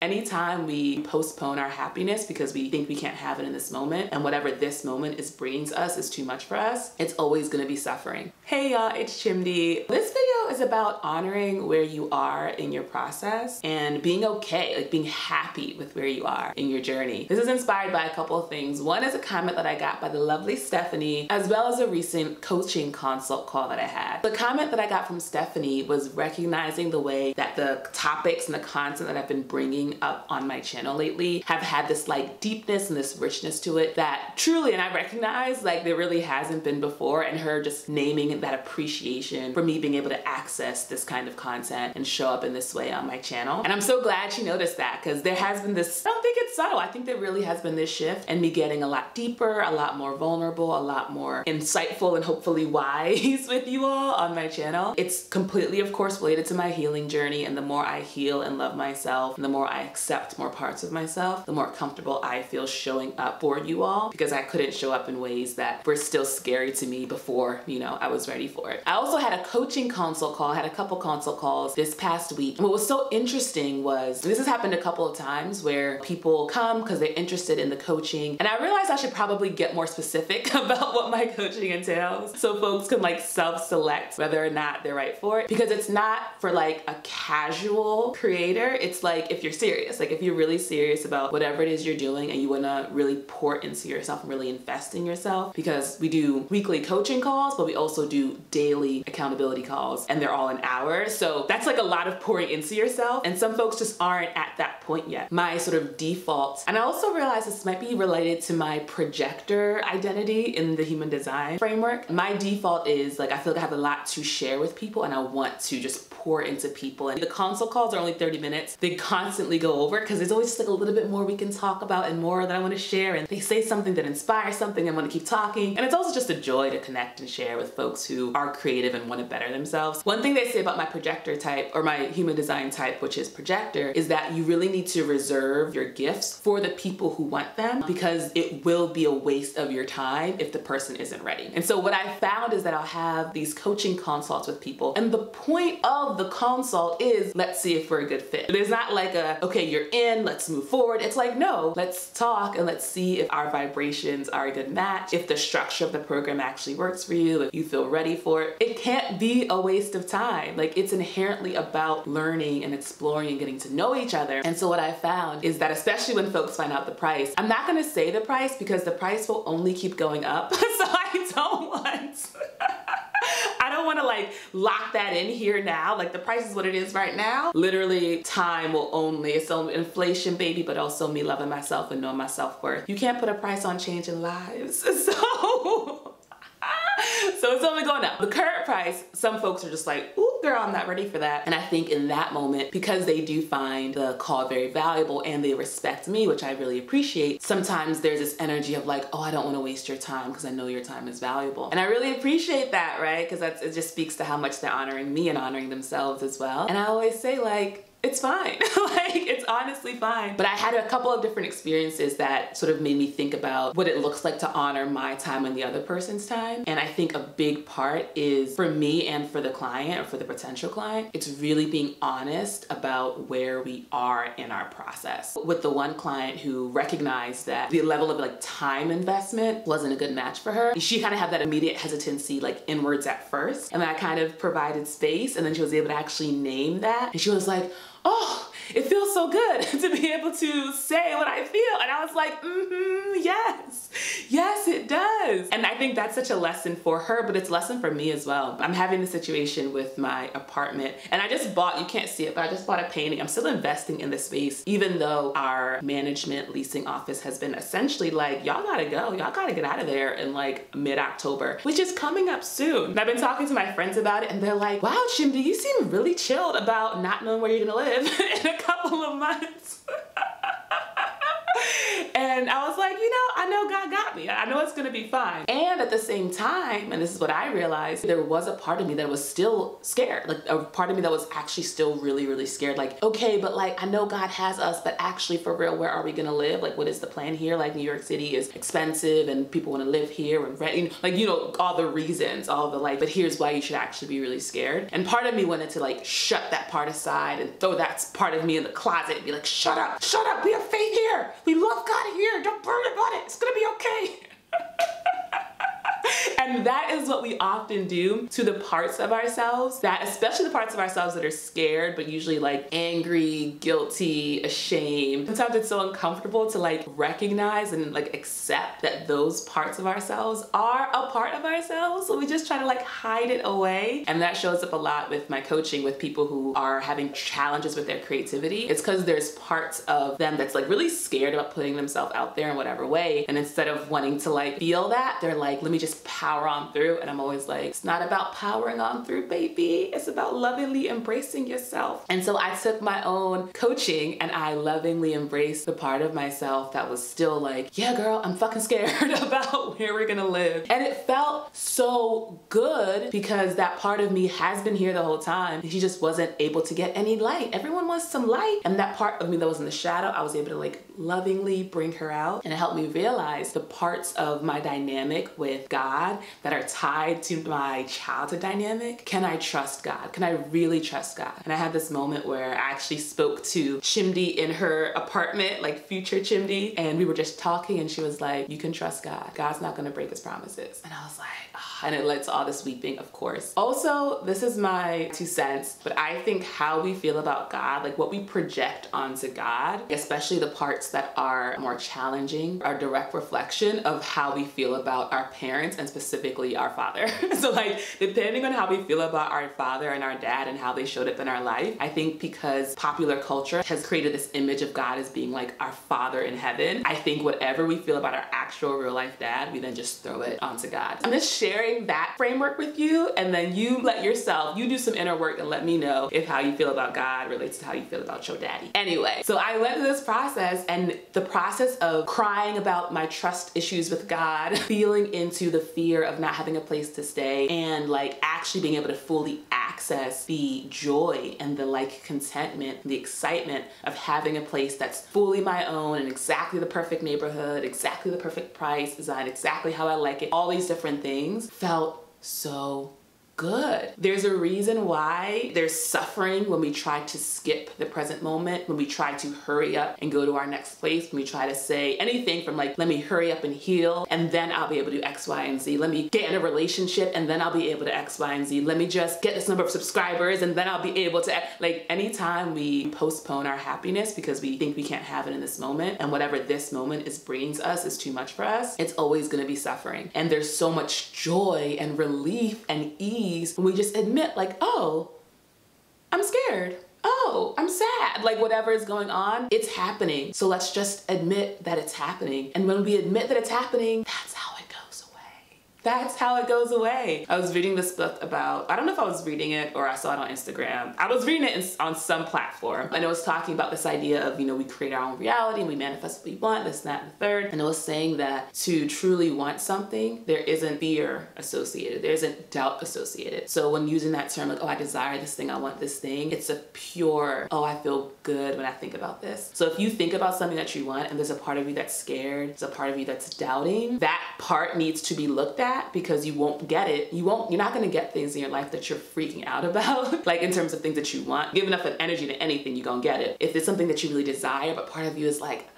Anytime we postpone our happiness because we think we can't have it in this moment, and whatever this moment is bringing to us is too much for us, it's always gonna be suffering. Hey y'all, it's Chimdi. This video is about honoring where you are in your process and being okay, like being happy with where you are in your journey. This is inspired by a couple of things. One is a comment that I got by the lovely Stephanie, as well as a recent coaching consult call that I had. The comment that I got from Stephanie was recognizing the way that the topics and the content that I've been bringing up on my channel lately have had this like deepness and this richness to it that truly, and I recognize like there really hasn't been before, and her just naming that appreciation for me being able to access this kind of content and show up in this way on my channel. And I'm so glad she noticed that, because there has been this, I don't think it's subtle, I think there really has been this shift and me getting a lot deeper, a lot more vulnerable, a lot more insightful and hopefully wise with you all on my channel. It's completely, of course, related to my healing journey, and the more I heal and love myself, and the more I accept more parts of myself, the more comfortable I feel showing up for you all, because I couldn't show up in ways that were still scary to me before, you know, I was ready for it. I also had a coaching consult call, I had a couple consult calls this past week. And what was so interesting was, this has happened a couple of times where people come because they're interested in the coaching, and I realized I should probably get more specific about what my coaching entails so folks can like self-select whether or not they're right for it, because it's not for like a casual creator. It's like if you're serious, like if you're really serious about whatever it is you're doing and you want to really pour into yourself and really invest in yourself, because we do weekly coaching calls, but we also do daily accountability calls, and they're all an hour. So that's like a lot of pouring into yourself, and some folks just aren't at that point yet. My sort of default, and I also realize this might be related to my projector identity in the human design framework. My default is like, I feel like I have a lot to share with people and I want to just pour into people. And the consult calls are only 30 minutes. They constantly go over because there's always just like a little bit more we can talk about and more that I want to share. And they say something that inspires something and want to keep talking. And it's also just a joy to connect and share with folks who are creative and want to better themselves. One thing they say about my projector type, or my human design type, which is projector, is that you really need to reserve your gifts for the people who want them, because it will be a waste of your time if the person isn't ready. And so what I found is that I'll have these coaching consults with people, and the point of the consult is, let's see if we're a good fit. There's not like a, okay, you're in, let's move forward. It's like, no, let's talk and let's see if our vibrations are a good match, if the structure of the program actually works for you, if you feel ready for it. It can't be a waste of time. Like, it's inherently about learning and exploring and getting to know each other. And so what I found is that, especially when folks find out the price, I'm not gonna say the price because the price will only keep going up. So I don't want to like lock that in here now. Like, the price is what it is right now. Literally, time will only, it's only inflation, baby, but also me loving myself and knowing my self-worth. You can't put a price on changing lives. So it's only going up. The current price, some folks are just like, ooh, girl, I'm not ready for that. And I think in that moment, because they do find the call very valuable and they respect me, which I really appreciate, sometimes there's this energy of like, oh, I don't want to waste your time because I know your time is valuable. And I really appreciate that, right? Because it just speaks to how much they're honoring me and honoring themselves as well. And I always say, like, it's fine. Like, it's honestly fine. But I had a couple of different experiences that sort of made me think about what it looks like to honor my time and the other person's time. And I think a big part is, for me and for the client, or for the potential client, it's really being honest about where we are in our process. With the one client who recognized that the level of like time investment wasn't a good match for her, she kind of had that immediate hesitancy like inwards at first. And then I kind of provided space, and then she was able to actually name that. And she was like, oh, it feels so good to be able to say what I feel. And I was like, yes, yes, it does. And I think that's such a lesson for her, but it's a lesson for me as well. I'm having a situation with my apartment, and I just bought, you can't see it, but I just bought a painting. I'm still investing in this space, even though our management leasing office has been essentially like, y'all gotta go, y'all gotta get out of there in like mid-October, which is coming up soon. And I've been talking to my friends about it, and they're like, wow, Chimdi, you seem really chilled about not knowing where you're gonna live in a couple of months. And I was like, you know, I know God got me. I know it's gonna be fine. And at the same time, and this is what I realized, there was a part of me that was still scared. Like a part of me that was actually still really, really scared. Like, okay, but like, I know God has us, but actually for real, where are we gonna live? Like, what is the plan here? Like, New York City is expensive and people wanna live here and rent, like, you know, all the reasons, all the like, but here's why you should actually be really scared. And part of me wanted to like shut that part aside and throw that part of me in the closet and be like, shut up, we have faith here. We love God here. Don't worry about it. It's gonna be okay. And that is what we often do to the parts of ourselves that, especially the parts of ourselves that are scared, but usually like angry, guilty, ashamed. Sometimes it's so uncomfortable to like recognize and like accept that those parts of ourselves are a part of ourselves. So we just try to like hide it away. And that shows up a lot with my coaching with people who are having challenges with their creativity. It's because there's parts of them that's like really scared about putting themselves out there in whatever way. And instead of wanting to like feel that, they're like, let me just power on through. And I'm always like, it's not about powering on through, baby. It's about lovingly embracing yourself. And so I took my own coaching and I lovingly embraced the part of myself that was still like, yeah, girl, I'm fucking scared about where we're gonna live. And it felt so good because that part of me has been here the whole time. She just wasn't able to get any light. Everyone wants some light. And that part of me that was in the shadow, I was able to like lovingly bring her out. And it helped me realize the parts of my dynamic with God that are tied to my childhood dynamic. Can I trust God? Can I really trust God? And I had this moment where I actually spoke to Chimdi in her apartment, like future Chimdi, and we were just talking and she was like, you can trust God. God's not gonna break his promises. And I was like, oh, and it led to all this weeping, of course. Also, this is my 2 cents, but I think how we feel about God, like what we project onto God, especially the parts that are more challenging, are a direct reflection of how we feel about our parents and specifically our father. So like, depending on how we feel about our father and our dad and how they showed up in our life, I think because popular culture has created this image of God as being like our father in heaven, I think whatever we feel about our actual real life dad, we then just throw it onto God. I'm just sharing that framework with you, and then you let yourself, you do some inner work and let me know if how you feel about God relates to how you feel about your daddy. Anyway, so I went through this process, and the process of crying about my trust issues with God, feeling into the fear of not having a place to stay, and like actually being able to fully access the joy and the like contentment, the excitement of having a place that's fully my own and exactly the perfect neighborhood, exactly the perfect price, designed exactly how I like it, all these different things felt so good. There's a reason why there's suffering when we try to skip the present moment, when we try to hurry up and go to our next place, when we try to say anything from like, let me hurry up and heal and then I'll be able to do X, Y, and Z. Let me get in a relationship and then I'll be able to X, Y, and Z. Let me just get this number of subscribers and then I'll be able to, like, anytime we postpone our happiness because we think we can't have it in this moment, and whatever this moment is brings us is too much for us, it's always gonna be suffering. And there's so much joy and relief and ease when we just admit like, oh, I'm scared. Oh, I'm sad. Like whatever is going on, it's happening. So let's just admit that it's happening. And when we admit that it's happening, that's how it goes away. That's how it goes away. I was reading this book about, I don't know if I was reading it or I saw it on Instagram. I was reading it on some platform, and it was talking about this idea of, you know, we create our own reality and we manifest what we want, this, that, and the third. And it was saying that to truly want something, there isn't fear associated. There isn't doubt associated. So when using that term, like, oh, I desire this thing, I want this thing, it's a pure, oh, I feel good when I think about this. So if you think about something that you want and there's a part of you that's scared, there's a part of you that's doubting, that part needs to be looked at, because you won't get it. You're not gonna get things in your life that you're freaking out about. Like in terms of things that you want. Give enough energy to anything, you're gonna get it. If it's something that you really desire, but part of you is like,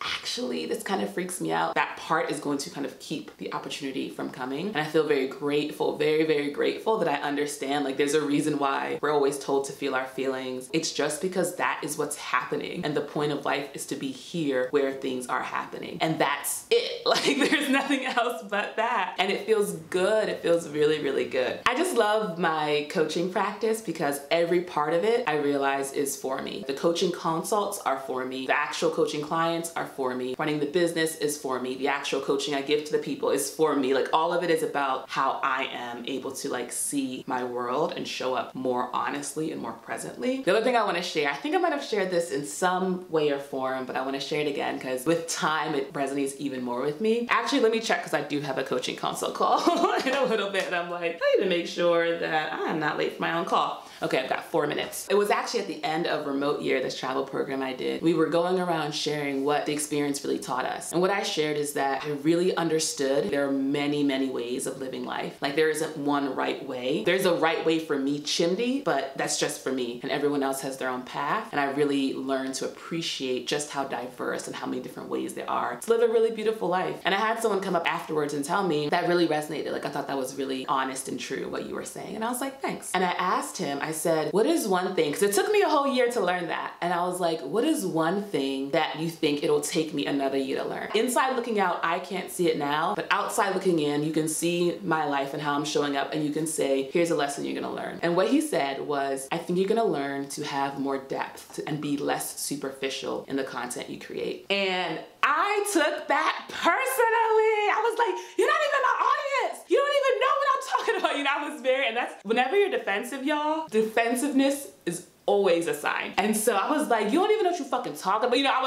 actually, this kind of freaks me out, that part is going to kind of keep the opportunity from coming. And I feel very grateful, very, very grateful that I understand, like, there's a reason why we're always told to feel our feelings. It's just because that is what's happening. And the point of life is to be here where things are happening. And that's it. Like, there's nothing else but that. And it feels good. It feels really, really good. I just love my coaching practice because every part of it I realize is for me. The coaching consults are for me. The actual coaching clients are for me. Running the business is for me. The actual coaching I give to the people is for me. Like, all of it is about how I am able to like see my world and show up more honestly and more presently. The other thing I want to share, I think I might have shared this in some way or form, but I want to share it again because with time it resonates even more with me. Actually, let me check because I do have a coaching consult call in a little bit, and I'm like, I need to make sure that I'm not late for my own call. Okay, I've got 4 minutes. It was actually at the end of Remote Year, this travel program I did. We were going around sharing what the experience really taught us. And what I shared is that I really understood there are many, many ways of living life. Like, there isn't one right way. There's a right way for me, Chimdi, but that's just for me, and everyone else has their own path. And I really learned to appreciate just how diverse and how many different ways there are to live a really beautiful life. And I had someone come up afterwards and tell me that really resonated. Like, I thought that was really honest and true what you were saying. And I was like, thanks. And I asked him, I said, what is one thing, because it took me a whole year to learn that. And I was like, what is one thing that you think it'll take me another year to learn? Inside looking out, I can't see it now, but outside looking in, you can see my life and how I'm showing up, and you can say, here's a lesson you're gonna learn. And what he said was, I think you're gonna learn to have more depth and be less superficial in the content you create. And I took that personally. I was like, you're not even my audience. You don't even know what I'm talking about. You know, I was very, and that's, whenever you're defensive, y'all, defensiveness is always a sign. And so I was like, you don't even know what you fucking talking about. You know, I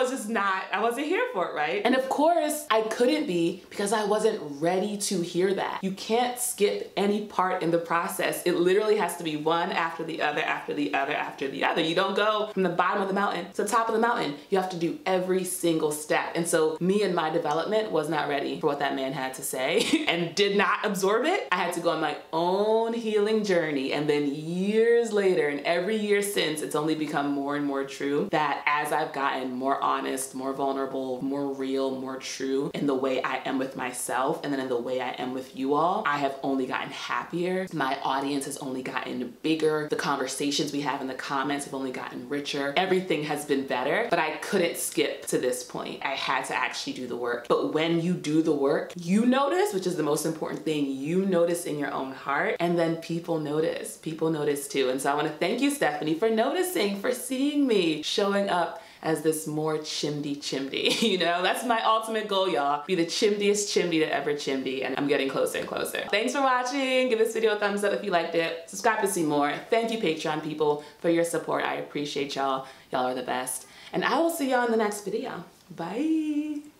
wasn't here for it, right? And of course, I couldn't be because I wasn't ready to hear that. You can't skip any part in the process. It literally has to be one after the other, after the other, after the other. You don't go from the bottom of the mountain to the top of the mountain. You have to do every single step. And so me and my development was not ready for what that man had to say and did not absorb it. I had to go on my own healing journey. And then years later, and every year since, it's only become more and more true that as I've gotten more honest, more vulnerable, more real, more true in the way I am with myself, and then in the way I am with you all, I have only gotten happier. My audience has only gotten bigger. The conversations we have in the comments have only gotten richer. Everything has been better, but I couldn't skip to this point. I had to actually do the work. But when you do the work, you notice, which is the most important thing, you notice in your own heart, and then people notice. People notice too. And so I want to thank you, Stephanie, for noticing, for seeing me showing up as this more chimdy. You know, that's my ultimate goal, y'all. Be the chimdiest chimdy that ever chimdy, and I'm getting closer and closer. Thanks for watching. Give this video a thumbs up if you liked it. Subscribe to see more. Thank you, Patreon people, for your support. I appreciate y'all. Y'all are the best. And I will see y'all in the next video. Bye.